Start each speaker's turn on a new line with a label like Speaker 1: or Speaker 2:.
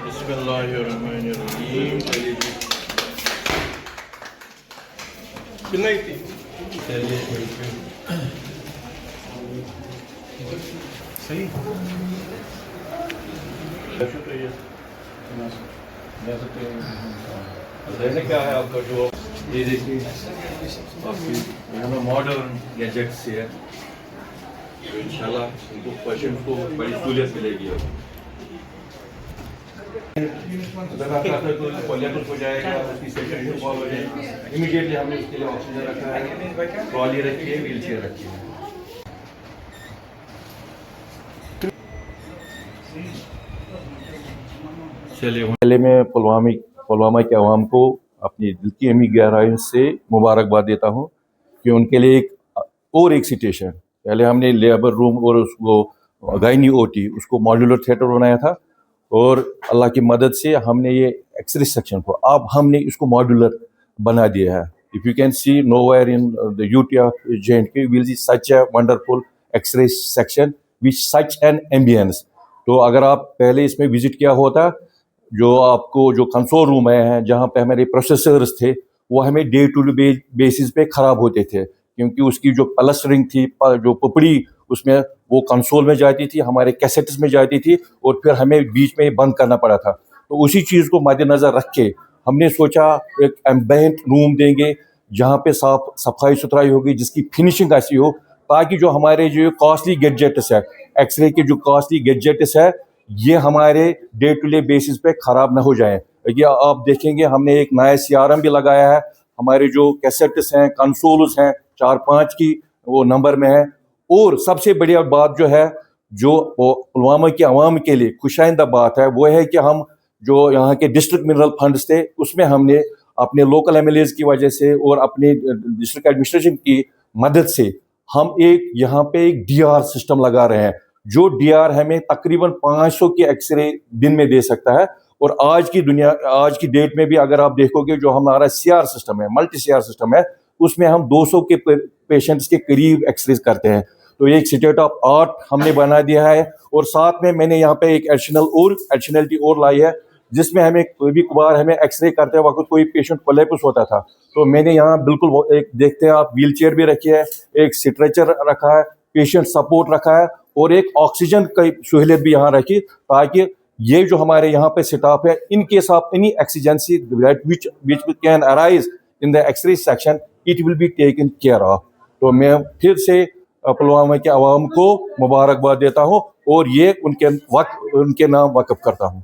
Speaker 1: बिस्मिल्लाहिर्रहमानिर्रहीम। कितना ही थी? चलिए सही। जैसे क्या है आपका जो ये देखिए आपकी यहाँ में मॉडर्न गैजेट्स है, तो इंशाल्लाह उनको पेशेंट को बड़ी सहूलियत मिलेगी। अगर आप चाहते हैं तो कोलेटस हो जाएगा, उसकी सेशन हो जाएगी, इमीडिएटली हमने उसके लिए ऑक्सीजन रखा है, ट्रॉली रखी है, व्हील चेयर रखी है। चलिए पहले मैं पुलवामा के अवाम को अपनी दिल की अमी गहराइयों से मुबारकबाद देता हूँ कि उनके लिए एक सिचुएशन, पहले हमने लेबर रूम और उसको गायनी ओटी उसको मॉड्यूलर थिएटर बनाया था, और अल्लाह की मदद से हमने ये एक्सरे सेक्शन को अब हमने इसको मॉड्यूलर बना दिया है। If you can see nowhere in the UT of J&K will see such a wonderful x-ray section which such an ambience. तो अगर आप पहले इसमें विजिट किया होता, जो आपको जो कंसोल रूम है जहाँ पे हमारे प्रोसेसर्स थे, वो हमें डे टू डे बेसिस पे ख़राब होते थे, क्योंकि उसकी जो प्लस्टरिंग थी, जो पपड़ी उसमें वो कंसोल में जाती थी, हमारे कैसेट्स में जाती थी, और फिर हमें बीच में बंद करना पड़ा था। तो उसी चीज़ को मद्देनज़र रख के हमने सोचा एक एम्बिएंट रूम देंगे जहाँ पे साफ सफाई सुथराई होगी, जिसकी फिनिशिंग ऐसी हो ताकि जो हमारे जो कॉस्टली गैजेट्स है, एक्सरे के जो कॉस्टली गैजेट्स है, ये हमारे डे टू डे बेसिस पे ख़राब ना हो जाएं। ये आप देखेंगे हमने एक नया CRM भी लगाया है, हमारे जो कैसेट्स हैं, कंसोल्स हैं, 4-5 की वो नंबर में है। और सबसे बढ़िया बात जो है, जो पुलवामा के अवाम के लिए खुशाइंदा बात है, वो है कि हम जो यहाँ के डिस्ट्रिक्ट मिनरल फंड्स थे, उसमें हमने अपने लोकल MLAs की वजह से और अपने डिस्ट्रिक्ट एडमिनिस्ट्रेशन की मदद से हम यहाँ पे एक DR सिस्टम लगा रहे हैं, जो DR हमें तकरीबन 500 की एक्सरे दिन में दे सकता है। और आज की डेट में भी अगर आप देखोगे, जो हमारा CR सिस्टम है, मल्टी CR सिस्टम है, उसमें हम 200 के पेशेंट्स के करीब एक्सरे करते हैं। तो एक स्टेट ऑफ आर्ट हमने बना दिया है। और साथ में मैंने यहाँ पे एक एडिशनलिटी और लाई है, जिसमें हमें कभी कभार हमें एक्सरे करते वक्त कोई पेशेंट कोलैप्स होता था, तो मैंने यहाँ बिल्कुल एक देखते हैं आप व्हील चेयर भी रखी है, एक स्ट्रेचर रखा है, पेशेंट सपोर्ट रखा है, और एक ऑक्सीजन की सहूलियत भी यहाँ रखी, ताकि ये जो हमारे यहाँ पे स्टाफ है, in case of any exigency which can arise in the x-ray section, it will be taken care of. तो मैं फिर से पुलवामा के अवाम को मुबारकबाद देता हूँ, और ये उनके नाम वक्फ करता हूँ।